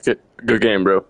Good game, bro.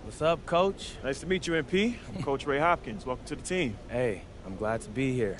What's up, Coach? Nice to meet you, MP. I'm Coach Ray Hopkins. Welcome to the team. Hey, I'm glad to be here.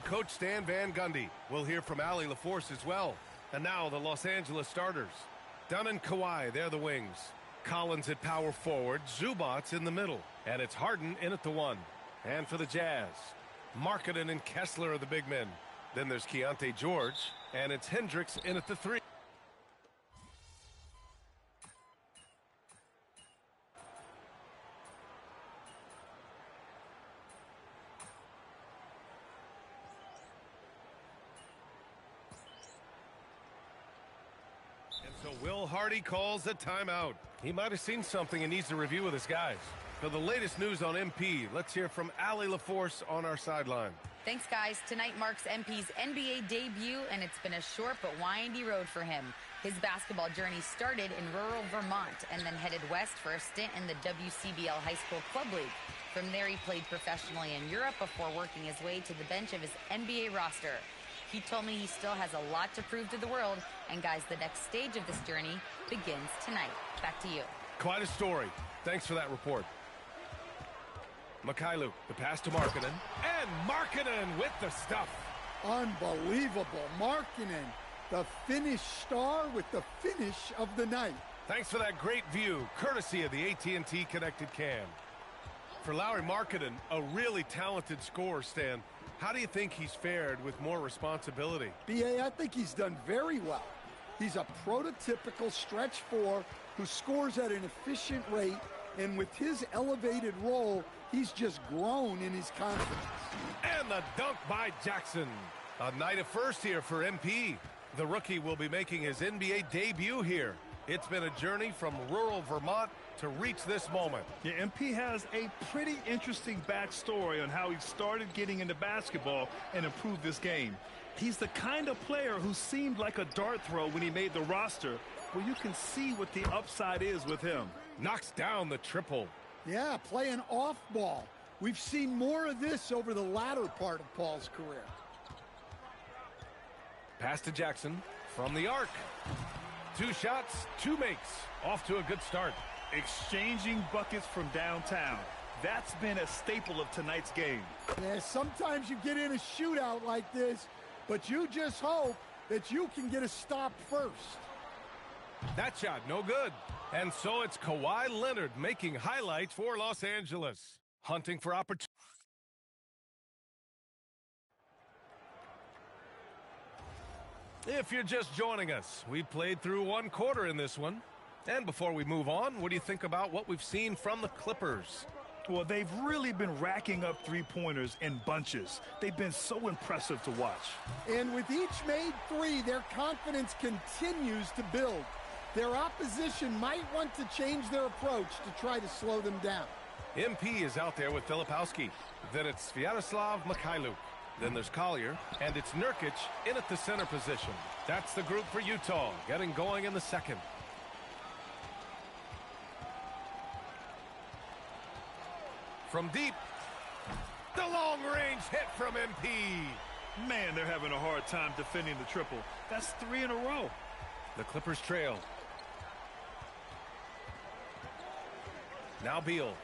Coach Stan Van Gundy. We'll hear from Allie LaForce as well. And now the Los Angeles starters. Dunn and Kawhi, they're the wings. Collins at power forward. Zubats in the middle. And it's Harden in at the 1. And for the Jazz, Markkanen and Kessler are the big men. Then there's Keontae George. And it's Hendricks in at the 3. So Will Hardy calls a timeout. He might have seen something and needs to review with his guys. For the latest news on MP, let's hear from Allie LaForce on our sideline. Thanks, guys. Tonight marks MP's NBA debut, and it's been a short but windy road for him. His basketball journey started in rural Vermont and then headed west for a stint in the WCBL High School Club League. From there, he played professionally in Europe before working his way to the bench of his NBA roster. He told me he still has a lot to prove to the world, and guys, the next stage of this journey begins tonight. Back to you. Quite a story. Thanks for that report. Mikhailu, the pass to Markkanen, and Markkanen with the stuff. Unbelievable. Markkanen, the Finnish star with the finish of the night. Thanks for that great view, courtesy of the AT&T connected cam. For Lauri Markkanen, a really talented scorer, Stan. How do you think he's fared with more responsibility? B.A., I think he's done very well. He's a prototypical stretch 4 who scores at an efficient rate, and with his elevated role, he's just grown in his confidence. And the dunk by Jackson. A night of first here for MP. The rookie will be making his NBA debut here. It's been a journey from rural Vermont to reach this moment. Yeah, MP has a pretty interesting backstory on how he started getting into basketball and improved this game. He's the kind of player who seemed like a dart throw when he made the roster, where you can see what the upside is with him. Knocks down the triple. Yeah, playing off ball. We've seen more of this over the latter part of Paul's career. Pass to Jackson from the arc. 2 shots, 2 makes. Off to a good start. Exchanging buckets from downtown. That's been a staple of tonight's game. Yeah, sometimes you get in a shootout like this, but you just hope that you can get a stop first. That shot, no good. And so it's Kawhi Leonard making highlights for Los Angeles. Hunting for opportunity. If you're just joining us, we played through one quarter in this one. And before we move on, what do you think about what we've seen from the Clippers? Well, they've really been racking up three-pointers in bunches. They've been so impressive to watch. And with each made three, their confidence continues to build. Their opposition might want to change their approach to try to slow them down. MP is out there with Filipowski. Then it's Sviatoslav Mikhailuk. Then there's Collier, and it's Nurkic in at the center position. That's the group for Utah, getting going in the second. From deep, the long-range hit from MP. Man, they're having a hard time defending the triple. That's 3 in a row. The Clippers trail. Now Beal.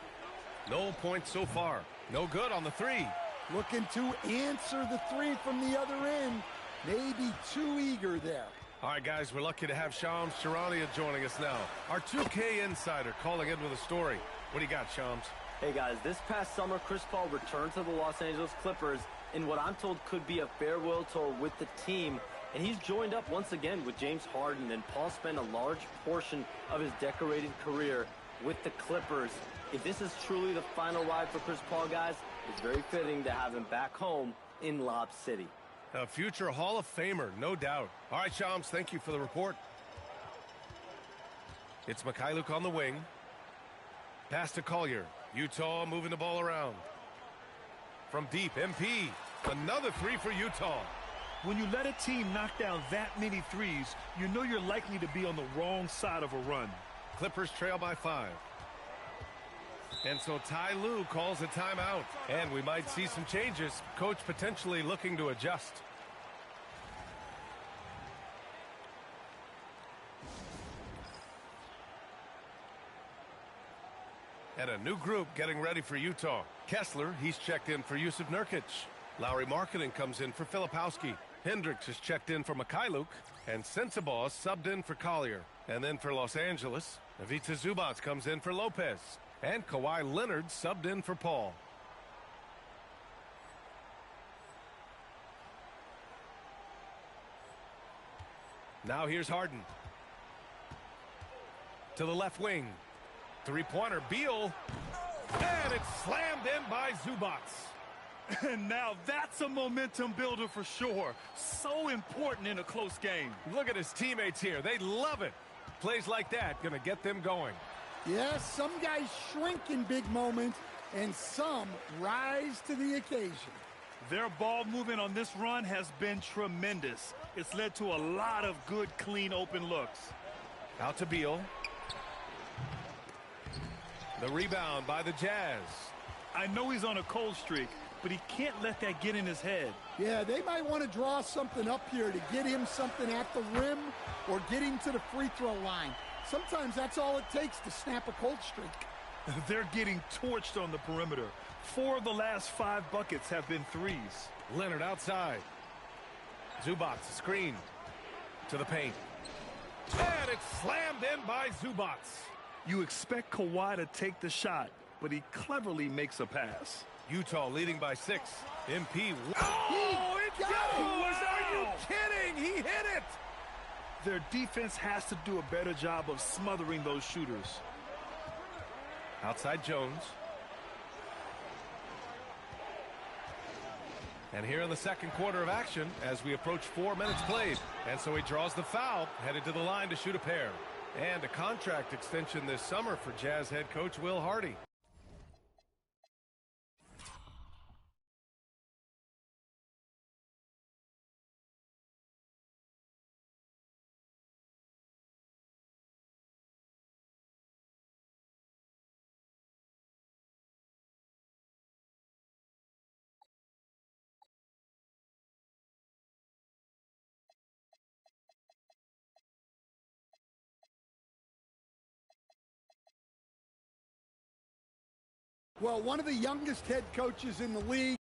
No points so far. No good on the three. Looking to answer the three from the other end. Maybe too eager there. All right, guys, we're lucky to have Shams Charania joining us now. Our 2K insider calling in with a story. What do you got, Shams? Hey guys, this past summer, Chris Paul returned to the Los Angeles Clippers in what I'm told could be a farewell tour with the team. And he's joined up once again with James Harden, and Paul spent a large portion of his decorated career with the Clippers. If this is truly the final ride for Chris Paul, guys, it's very fitting to have him back home in Lob City. A future Hall of Famer, no doubt. All right, Shams, thank you for the report. It's Mikhailuk on the wing. Pass to Collier. Utah moving the ball around. From deep, MP. Another three for Utah. When you let a team knock down that many threes, you know you're likely to be on the wrong side of a run. Clippers trail by 5. And so Ty Lue calls a timeout. And we might see some changes. Coach potentially looking to adjust. And a new group getting ready for Utah. Kessler, he's checked in for Jusuf Nurkic. Lowry Markkanen comes in for Filipowski. Hendricks is checked in for Mikhailuk. And Sensabaugh subbed in for Collier. And then for Los Angeles, Ivica Zubac comes in for Lopez. And Kawhi Leonard subbed in for Paul. Now here's Harden. To the left wing. Three-pointer, Beal. And it's slammed in by Zubac. And now that's a momentum builder for sure. So important in a close game. Look at his teammates here. They love it. Plays like that going to get them going. Yes, some guys shrink in big moments, and some rise to the occasion. Their ball movement on this run has been tremendous. It's led to a lot of good, clean, open looks. Out to Beal. The rebound by the Jazz. I know he's on a cold streak, but he can't let that get in his head. Yeah, they might want to draw something up here to get him something at the rim or get him to the free throw line. Sometimes that's all it takes to snap a cold streak. They're getting torched on the perimeter. 4 of the last 5 buckets have been threes. Leonard outside. Zubac screen to the paint. And it's slammed in by Zubac. You expect Kawhi to take the shot, but he cleverly makes a pass. Utah leading by 6. MP. Oh, it goes! Are you kidding? He hit it! Their defense has to do a better job of smothering those shooters. Outside Jones. And here in the second quarter of action as we approach 4 minutes played. And so he draws the foul, headed to the line to shoot a pair. And a contract extension this summer for Jazz head coach Will Hardy. Well, one of the youngest head coaches in the league.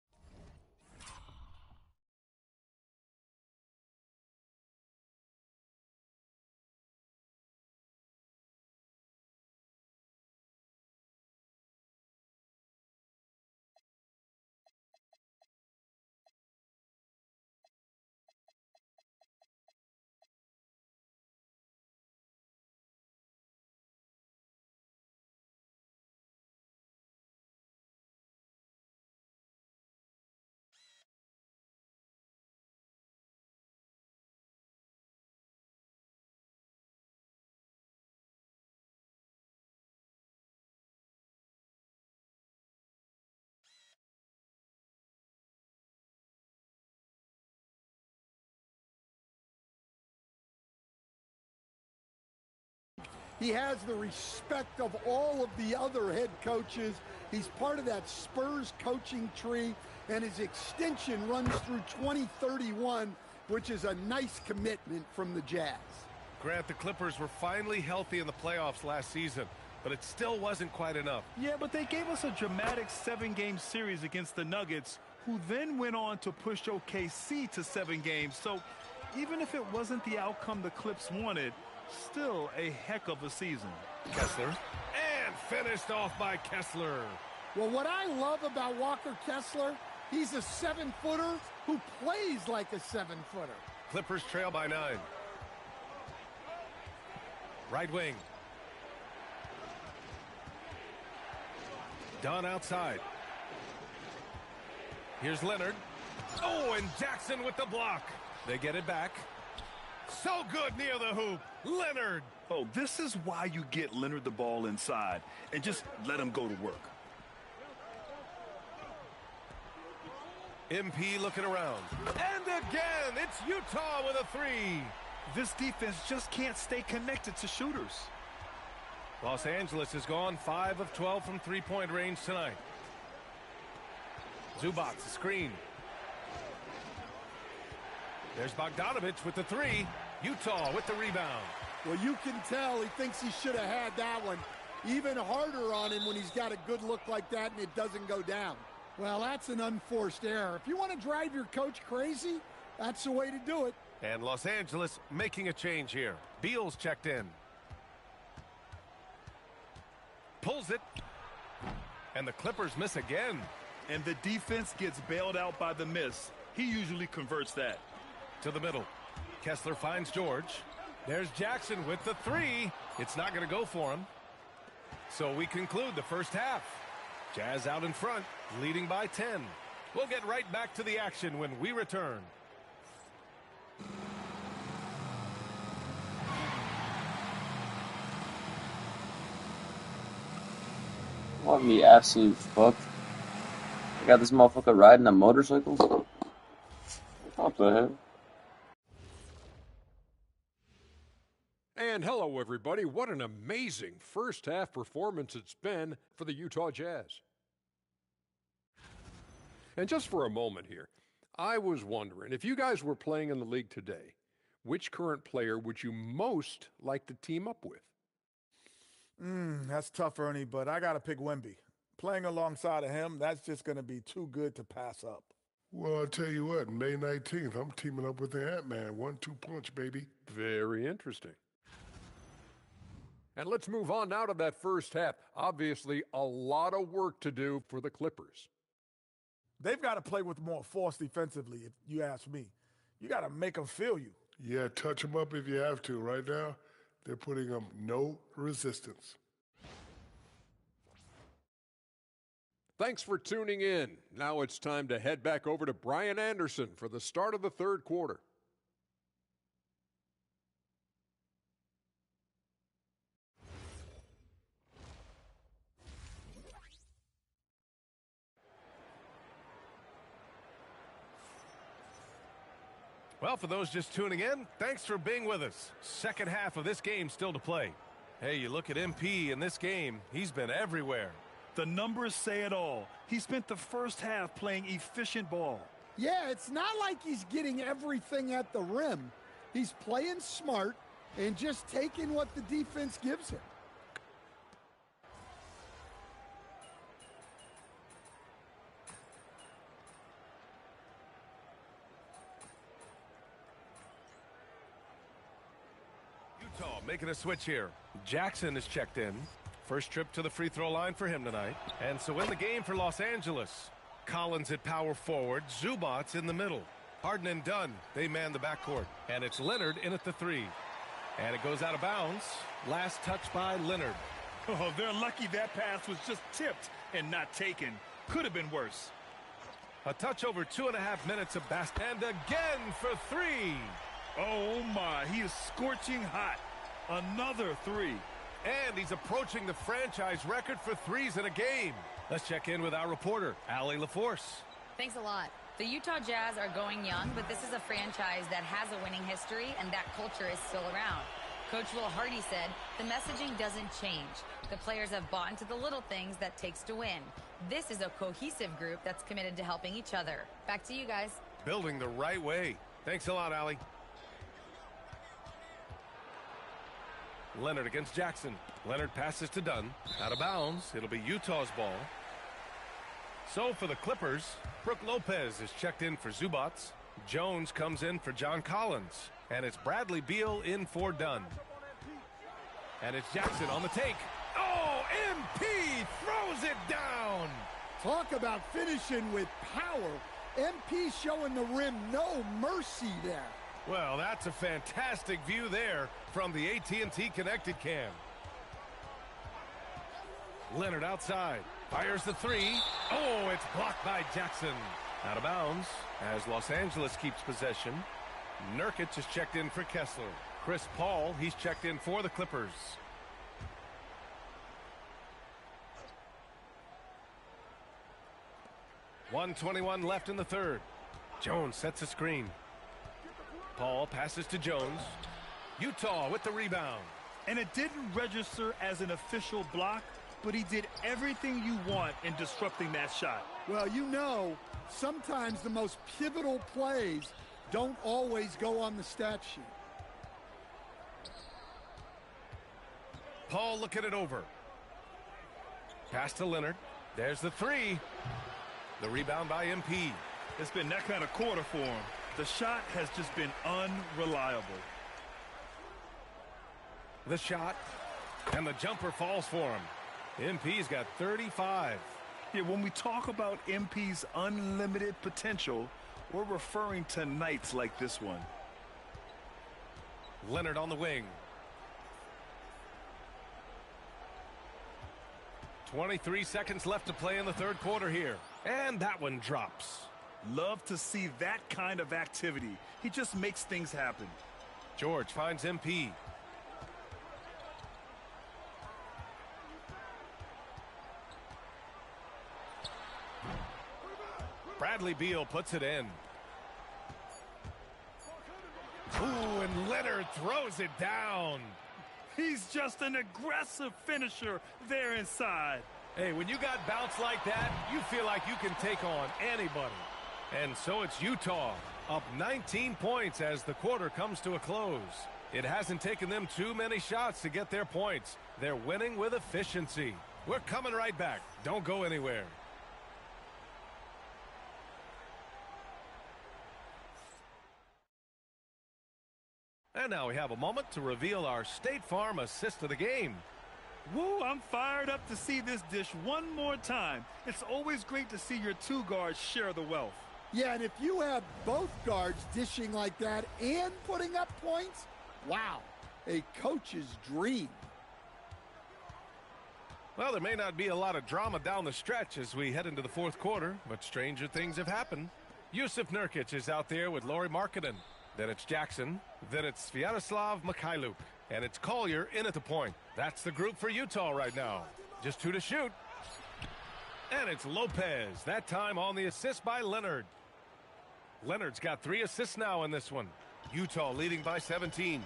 He has the respect of all of the other head coaches. He's part of that Spurs coaching tree, and his extension runs through 2031, which is a nice commitment from the Jazz. Grant, the Clippers were finally healthy in the playoffs last season, but it still wasn't quite enough. Yeah, but they gave us a dramatic 7-game series against the Nuggets, who then went on to push OKC to 7 games. So even if it wasn't the outcome the Clips wanted, still a heck of a season. Kessler, and finished off by Kessler. Well, what I love about Walker Kessler, he's a 7-footer who plays like a 7-footer. Clippers trail by 9. Right wing. Dunn outside. Here's Leonard. Oh, and Jackson with the block. They get it back. So good near the hoop. Leonard. Oh, this is why you get Leonard the ball inside and just let him go to work. MP looking around. And again, it's Utah with a 3. This defense just can't stay connected to shooters. Los Angeles has gone 5 of 12 from three-point range tonight. Zubac, a screen. There's Bogdanovich with the 3. Utah with the rebound. Well, you can tell he thinks he should have had that one. Even harder on him when he's got a good look like that and it doesn't go down. Well, that's an unforced error. If you want to drive your coach crazy, that's the way to do it. And Los Angeles making a change here. Beal's checked in. Pulls it. And the Clippers miss again. And the defense gets bailed out by the miss. He usually converts that. To the middle. Kessler finds George. There's Jackson with the 3. It's not going to go for him. So we conclude the first half. Jazz out in front, leading by 10. We'll get right back to the action when we return. Want me absolute fucked? I got this motherfucker riding a motorcycle? What the hell? And hello, everybody. What an amazing first half performance it's been for the Utah Jazz. And just for a moment here, I was wondering, if you guys were playing in the league today, which current player would you most like to team up with? That's tough, Ernie, but I got to pick Wemby. Playing alongside of him, that's just going to be too good to pass up. Well, I'll tell you what, May 19th, I'm teaming up with the Ant-Man. 1-2 punch, baby. Very interesting. And let's move on now to that first half. Obviously, a lot of work to do for the Clippers. They've got to play with more force defensively, if you ask me. You got to make them feel you. Yeah, touch them up if you have to. Right now, they're putting them no resistance. Thanks for tuning in. Now it's time to head back over to Brian Anderson for the start of the third quarter. Well, for those just tuning in, thanks for being with us. Second half of this game still to play. Hey, you look at MP in this game, he's been everywhere. The numbers say it all. He spent the first half playing efficient ball. Yeah, it's not like he's getting everything at the rim. He's playing smart and just taking what the defense gives him. Utah making a switch here. Jackson is checked in. First trip to the free throw line for him tonight. And so in the game for Los Angeles. Collins at power forward. Zubac in the middle. Harden and Dunn, they man the backcourt. And it's Leonard in at the 3. And it goes out of bounds. Last touch by Leonard. Oh, they're lucky that pass was just tipped and not taken. Could have been worse. A touch over 2.5 minutes of basket. And again for 3. Oh, my. He is scorching hot. Another 3. And he's approaching the franchise record for threes in a game. Let's check in with our reporter, Allie LaForce. Thanks a lot. The Utah Jazz are going young, but this is a franchise that has a winning history, and that culture is still around. Coach Will Hardy said the messaging doesn't change. The players have bought into the little things that takes to win. This is a cohesive group that's committed to helping each other. Back to you guys. Building the right way. Thanks a lot, Allie. Leonard against Jackson. Leonard passes to Dunn. Out of bounds. It'll be Utah's ball. So for the Clippers, Brook Lopez is checked in for Zubats. Jones comes in for John Collins. And it's Bradley Beal in for Dunn. And it's Jackson on the take. Oh, MP throws it down. Talk about finishing with power. MP showing the rim no mercy there. Well, that's a fantastic view there from the AT&T Connected Cam. Leonard outside. Fires the three. Oh, it's blocked by Jackson. Out of bounds as Los Angeles keeps possession. Nurkic is checked in for Kessler. Chris Paul, he's checked in for the Clippers. .121 left in the third. Jones sets a screen. Paul passes to Jones. Utah with the rebound. And it didn't register as an official block, but he did everything you want in disrupting that shot. Well, you know, sometimes the most pivotal plays don't always go on the stat sheet. Paul looking it over. Pass to Leonard. There's the three. The rebound by MP. It's been that kind of quarter for him. The shot has just been unreliable. The shot. And the jumper falls for him. MP's got 35. Yeah, when we talk about MP's unlimited potential, we're referring to nights like this one. Leonard on the wing. 23 seconds left to play in the third quarter here. And that one drops. Love to see that kind of activity. He just makes things happen. George finds MP. Bradley Beal puts it in. Ooh, and Leonard throws it down. He's just an aggressive finisher there inside. Hey, when you got bounce like that, you feel like you can take on anybody. And so it's Utah, up 19 points as the quarter comes to a close. It hasn't taken them too many shots to get their points. They're winning with efficiency. We're coming right back. Don't go anywhere. And now we have a moment to reveal our State Farm assist of the game. Woo, I'm fired up to see this dish one more time. It's always great to see your two guards share the wealth. Yeah, and if you have both guards dishing like that and putting up points, wow, a coach's dream. Well, there may not be a lot of drama down the stretch as we head into the fourth quarter, but stranger things have happened. Yusuf Nurkic is out there with Lauri Markkanen. Then it's Jackson. Then it's Sviatoslav Mikhailuk. And it's Collier in at the point. That's the group for Utah right now. Just two to shoot. And it's Lopez. That time on the assist by Leonard. Leonard's got 3 assists now in this one. Utah leading by 17.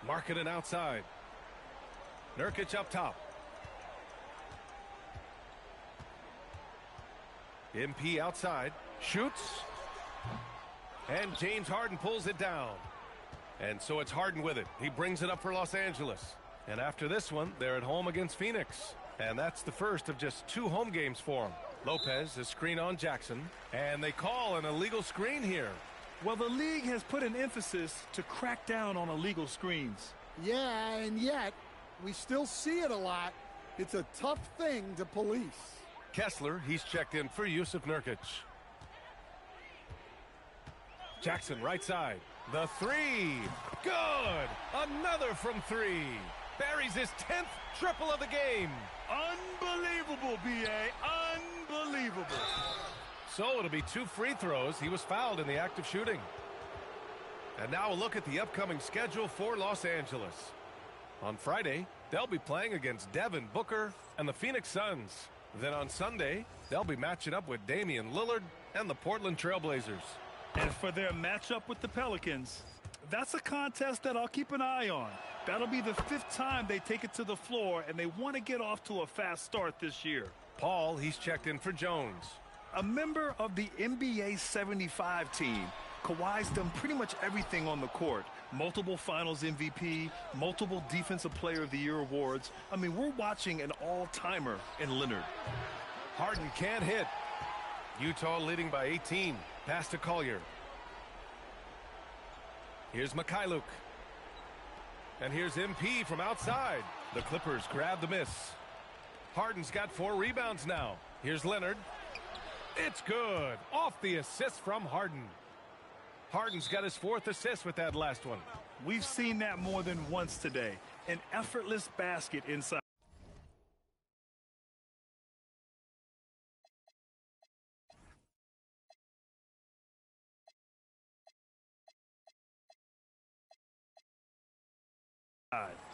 Markkanen outside. Nurkic up top. MP outside. Shoots. And James Harden pulls it down. And so it's Harden with it. He brings it up for Los Angeles. And after this one, they're at home against Phoenix. And that's the first of just 2 home games for him. Lopez is screen on Jackson. And they call an illegal screen here. Well, the league has put an emphasis to crack down on illegal screens. Yeah, and yet we still see it a lot. It's a tough thing to police. Kessler, he's checked in for Yusuf Nurkic. Jackson right side. The three. Good. Another from 3. Buries his 10th triple of the game. Unbelievable, B.A. Unbelievable. So it'll be 2 free throws. He was fouled in the act of shooting. And now a look at the upcoming schedule for Los Angeles. On Friday, they'll be playing against Devin Booker and the Phoenix Suns. Then on Sunday, they'll be matching up with Damian Lillard and the Portland Trailblazers. And for their matchup with the Pelicans, That's a contest that I'll keep an eye on. That'll be the 5th time they take it to the floor, and they want to get off to a fast start this year. Paul, he's checked in for Jones. A member of the NBA 75 team, Kawhi's done pretty much everything on the court. Multiple Finals MVP, multiple Defensive Player of the Year awards. I mean, we're watching an all-timer in Leonard. Harden can't hit. Utah leading by 18. Pass to Collier. Here's Mikhailuk. And here's MP from outside. The Clippers grab the miss. Harden's got 4 rebounds now. Here's Leonard. It's good. Off the assist from Harden. Harden's got his 4th assist with that last one. We've seen that more than once today. An effortless basket inside.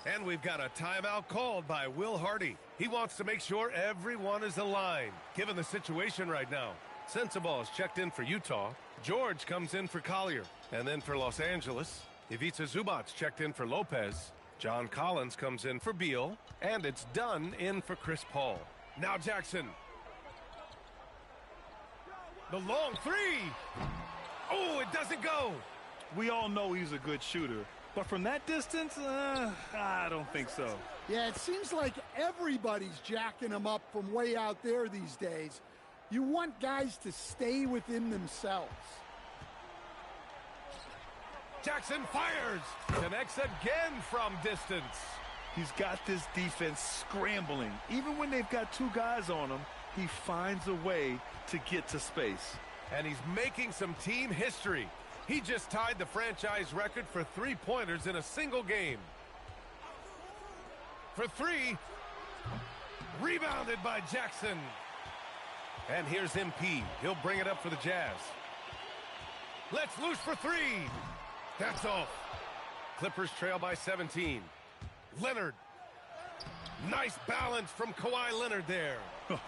And we've got a timeout called by Will Hardy. He wants to make sure everyone is aligned, given the situation right now. Sensabaugh is checked in for Utah. George comes in for Collier. And then for Los Angeles, Ivica Zubac's checked in for Lopez. John Collins comes in for Beal. And it's Dunn in for Chris Paul. Now Jackson. The long 3. Oh, it doesn't go. We all know he's a good shooter. But from that distance, I don't think so. Yeah, it seems like everybody's jacking him up from way out there these days. You want guys to stay within themselves. Jackson fires. Connects again from distance. He's got this defense scrambling. Even when they've got 2 guys on him, he finds a way to get to space. And he's making some team history. He just tied the franchise record for 3-pointers in a single game. For 3. Rebounded by Jackson. And here's MP. He'll bring it up for the Jazz. Let's loose for 3. That's off. Clippers trail by 17. Leonard. Nice balance from Kawhi Leonard there.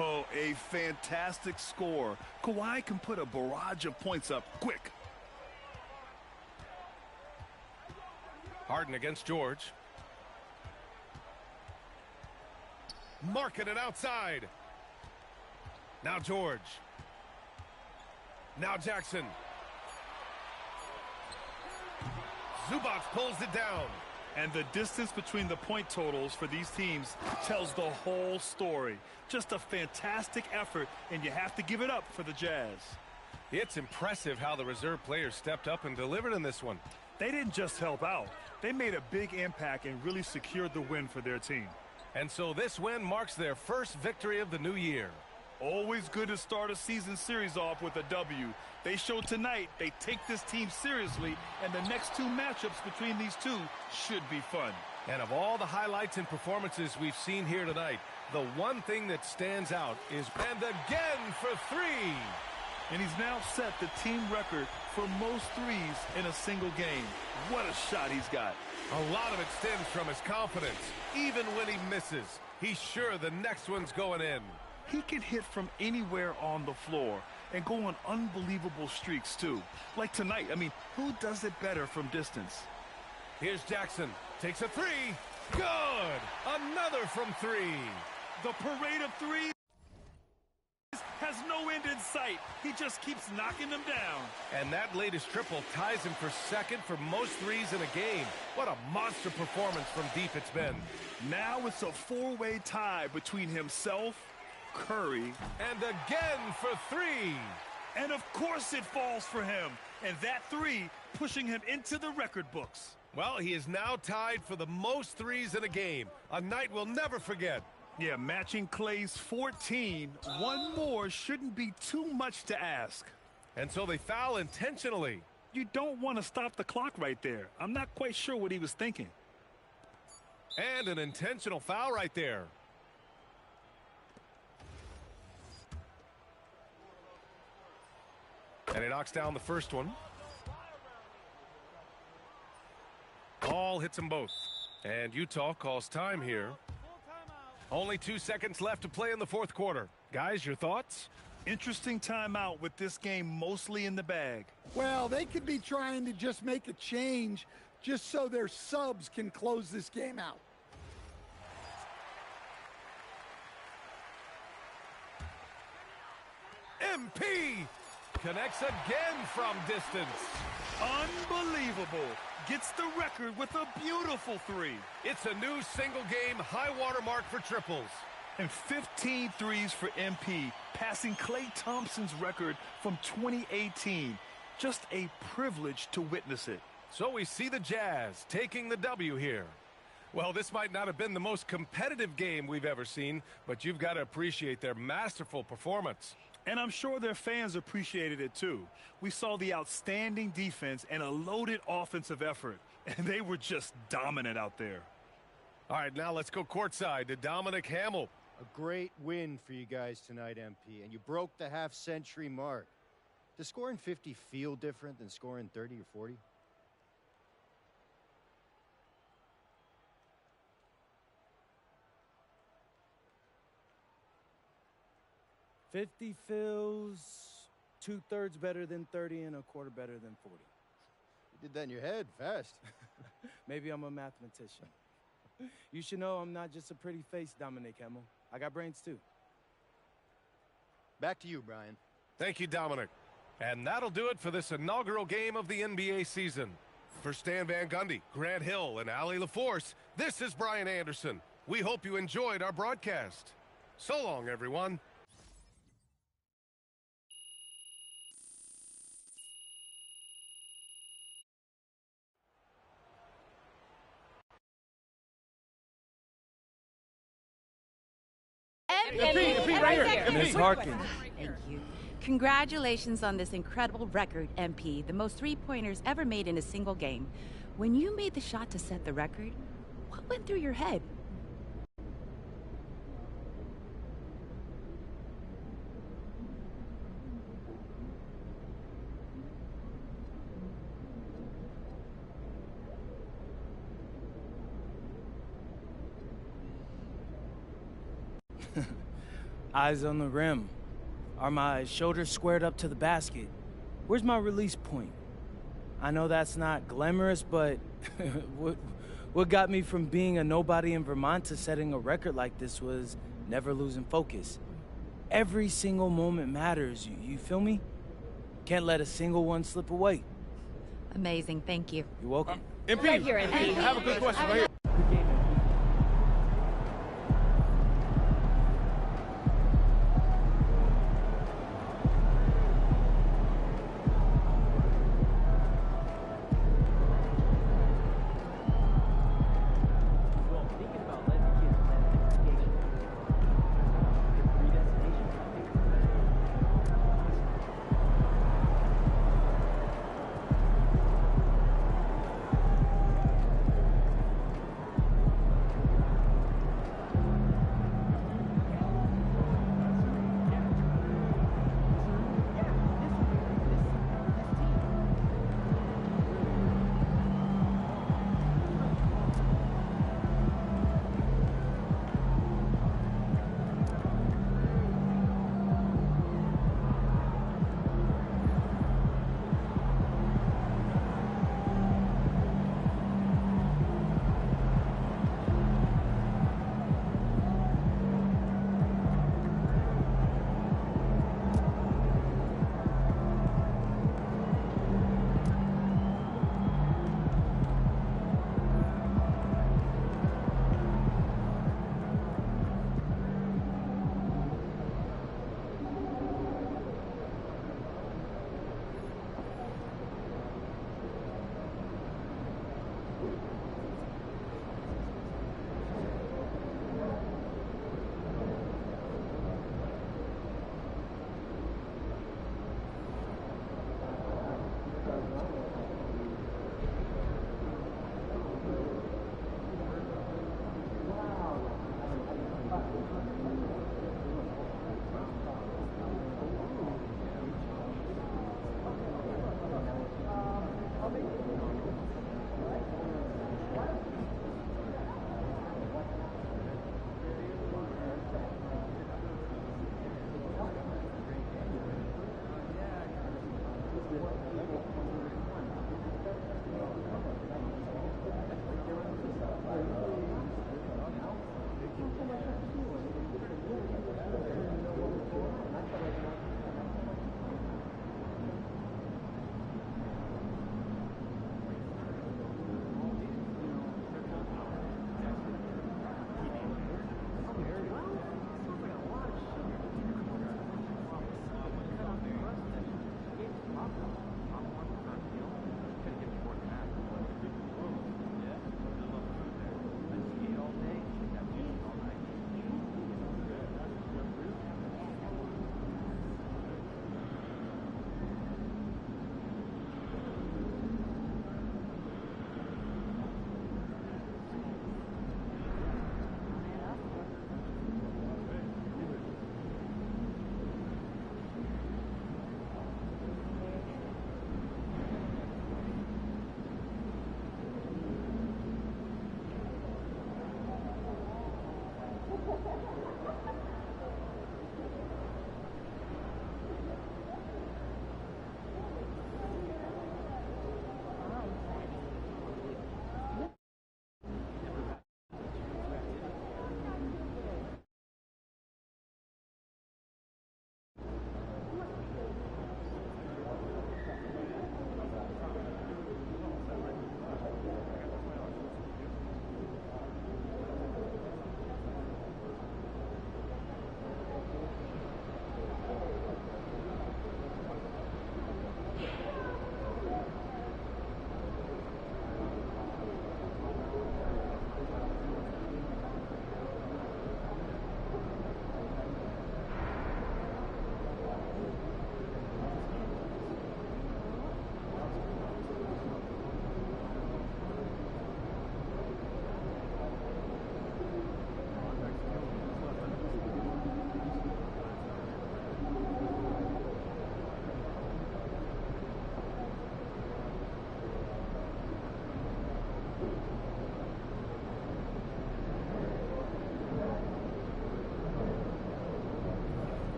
Oh, a fantastic score. Kawhi can put a barrage of points up quick. Harden against George. Marking it outside. Now George. Now Jackson. Zubac pulls it down. And the distance between the point totals for these teams tells the whole story. Just a fantastic effort, and you have to give it up for the Jazz. It's impressive how the reserve players stepped up and delivered in this one. They didn't just help out. They made a big impact and really secured the win for their team. And so this win marks their first victory of the new year. Always good to start a season series off with a W. They showed tonight they take this team seriously, and the next 2 matchups between these 2 should be fun. And of all the highlights and performances we've seen here tonight, the one thing that stands out is, and again for 3. And he's now set the team record for most threes in a single game. What a shot he's got. A lot of it stems from his confidence. Even when he misses, he's sure the next one's going in. He can hit from anywhere on the floor and go on unbelievable streaks, too. Like tonight, I mean, who does it better from distance? Here's Jackson. Takes a 3. Good! Another from 3. The parade of threes has no end in sight. He just keeps knocking them down. And that latest triple ties him for second for most threes in a game. What a monster performance from deep it's been. Now it's a 4-way tie between himself, Curry, and again for 3. And of course it falls for him. And that 3 pushing him into the record books. Well, he is now tied for the most threes in a game. A night we'll never forget. Yeah, matching Clay's 14. One more shouldn't be too much to ask. And so they foul intentionally. You don't want to stop the clock right there. I'm not quite sure what he was thinking. And an intentional foul right there. And he knocks down the first one. All hits them both. And Utah calls time here. Only 2 seconds left to play in the 4th quarter. Guys, your thoughts? Interesting timeout with this game mostly in the bag. Well, they could be trying to just make a change just so their subs can close this game out. MP connects again from distance. Unbelievable. Gets the record with a beautiful three. It's a new single-game high-water mark for triples. And 15 threes for MP, passing Klay Thompson's record from 2018. Just a privilege to witness it. So we see the Jazz taking the W here. Well, this might not have been the most competitive game we've ever seen, but you've got to appreciate their masterful performance. And I'm sure their fans appreciated it too. We saw the outstanding defense and a loaded offensive effort, and they were just dominant out there. All right, now let's go courtside to Dominic Hamill. A great win for you guys tonight, MP, and you broke the half-century mark. Does scoring 50 feel different than scoring 30 or 40? $50 feels 2/3 better than 30 and 1/4 better than 40. You did that in your head fast. Maybe I'm a mathematician. You should know I'm not just a pretty face, Dominic Hamill. I got brains too. Back to you, Brian. Thank you, Dominic. And that'll do it for this inaugural game of the NBA season. For Stan Van Gundy, Grant Hill, and Allie LaForce, this is Brian Anderson. We hope you enjoyed our broadcast. So long, everyone. MP, right here. Ms. Harkins. Thank you. Congratulations on this incredible record, MP. The most three-pointers ever made in a single game. When you made the shot to set the record, what went through your head? Eyes on the rim. Are my shoulders squared up to the basket? Where's my release point? I know that's not glamorous, but what got me from being a nobody in Vermont to setting a record like this was never losing focus. Every single moment matters, you feel me? Can't let a single one slip away. Amazing, thank you. You're welcome. MP, right here, MP. I have a good question right here.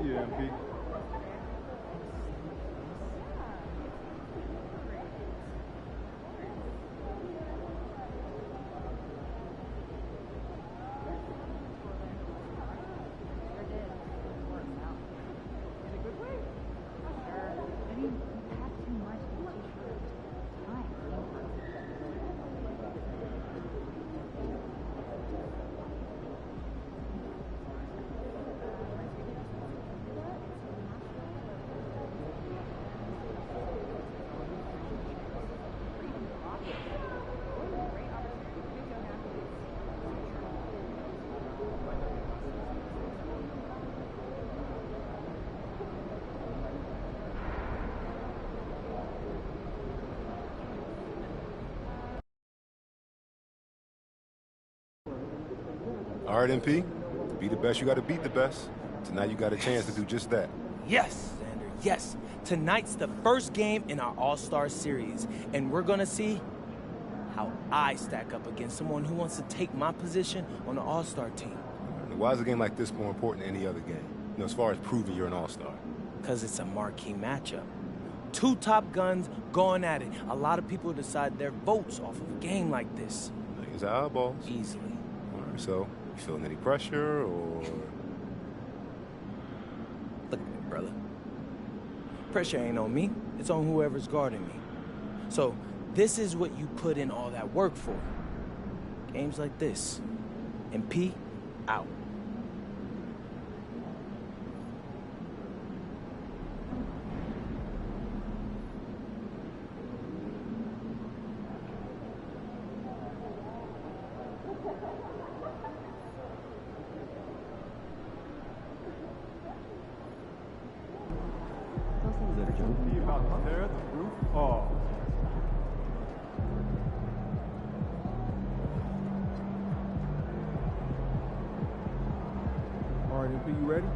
Yeah, MP. All right, MP. To be the best, you got to beat the best. Tonight, you got a chance to do just that. Yes, Xander, yes. Tonight's the first game in our All-Star series, and we're going to see how I stack up against someone who wants to take my position on the All-Star team. Why is a game like this more important than any other game? You know, as far as proving you're an All-Star. Because it's a marquee matchup. Two top guns going at it. A lot of people decide their votes off of a game like this. Millions of eyeballs. Easily. All right, so you feeling any pressure, or? Look at me, brother. Pressure ain't on me. It's on whoever's guarding me. So this is what you put in all that work for. Games like this. MP, out. Be about to tear the roof off. All right, MP, you ready?